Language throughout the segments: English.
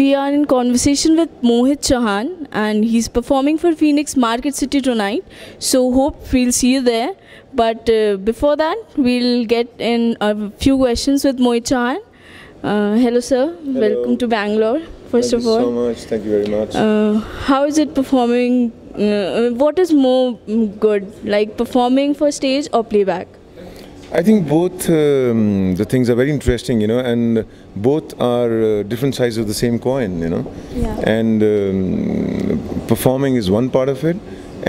we are in conversation with Mohit Chauhan, and he's performing for Phoenix Market City tonight. So hope we'll see you there. But before that, we'll get in a few questions with Mohit Chauhan. Hello, sir. Hello. Welcome to Bangalore. First of all, thank you so much. Thank you very much. How is it performing? What is more good, like performing for stage or playback? I think both the things are very interesting, you know, and both are different sides of the same coin, you know. Yeah. And performing is one part of it,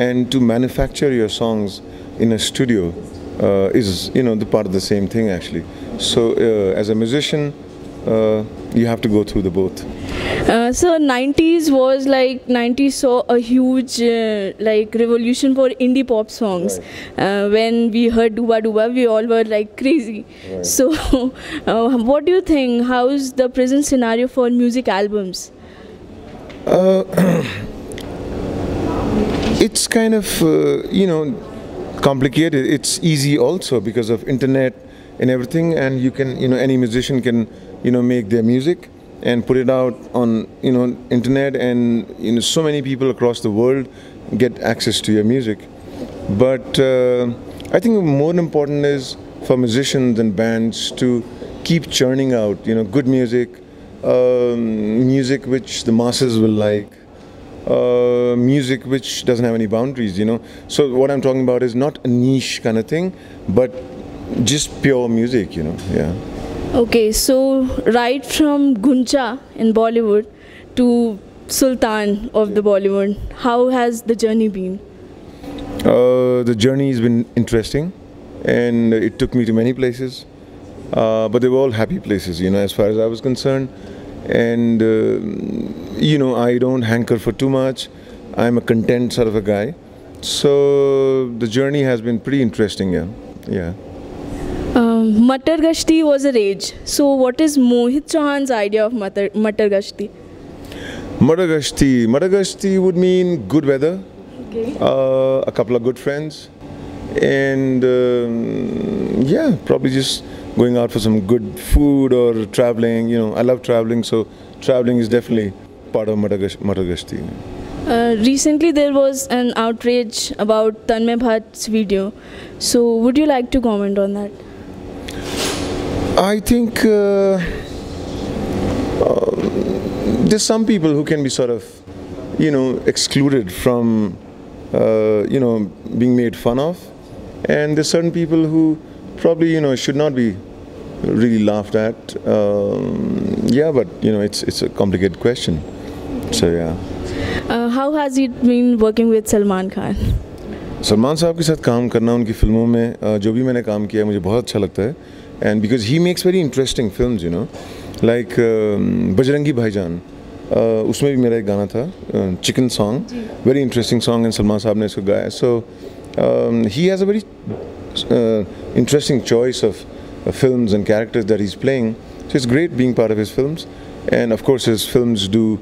and to manufacture your songs in a studio is, you know, the part of the same thing actually. So as a musician, you have to go through the both. So 90s was like 90s saw a huge like revolution for indie pop songs. Right. When we heard Duba Duba, we all were like crazy. Right. So what do you think? How's the present scenario for music albums? It's kind of you know, complicated. It's easy also because of internet and everything, and you can, you know, any musician can, you know, make their music and put it out on, you know, internet, and, you know, so many people across the world get access to your music. But I think more important is for musicians and bands to keep churning out, you know, good music, music which the masses will like, music which doesn't have any boundaries, you know. So what I'm talking about is not a niche kind of thing, but just pure music, you know. Yeah. Okay, so right from Guncha in Bollywood to Sultan of the Bollywood, how has the journey been? The journey has been interesting, and it took me to many places, but they were all happy places, you know, as far as I was concerned. And you know, I don't hanker for too much. I'm a content sort of a guy. So the journey has been pretty interesting, yeah. Yeah. Matar Gashti was a rage. So what is Mohit Chauhan's idea of Matar Gashti? Matar Gashti would mean good weather, Okay. a couple of good friends, and yeah, probably just going out for some good food or traveling. You know, I love traveling, so traveling is definitely part of Matar Gashti. Recently there was an outrage about Tanmay Bhatt's video. So would you like to comment on that? I think there's some people who can be sort of, you know, excluded from, you know, being made fun of, and there's certain people who probably, you know, should not be really laughed at. Yeah, but you know, it's a complicated question. So yeah. How has it been working with Salman Khan? Salman साहब के साथ काम करना उनकी फिल्मों में जो भी मैंने काम किया मुझे बहुत अच्छा लगता है, and because he makes very interesting films, you know, like Bajrangi भाईजान, उसमें भी मेरा एक गाना था, chicken song, very interesting song, and Salman साहब ने इसको गाया. So he has a very interesting choice of films and characters that he's playing. So it's great being part of his films, and of course his films do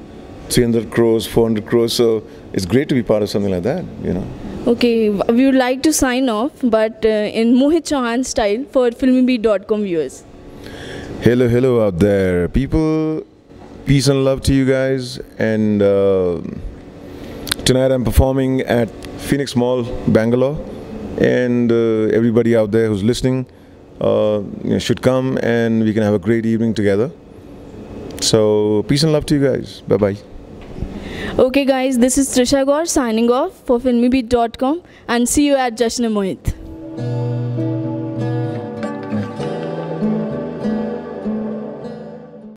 300 crores, 400 crores, so it's great to be part of something like that, you know. Okay, we would like to sign off, but in Mohit Chauhan style for filmybeat.com viewers. Hello out there, people. Peace and love to you guys. And tonight I'm performing at Phoenix Mall, Bangalore, and everybody out there who's listening you know, should come, and we can have a great evening together. So peace and love to you guys. Bye bye. Okay guys, this is Trisha Gaur signing off for filmybeat.com, and see you at Jashn-e-Mohit.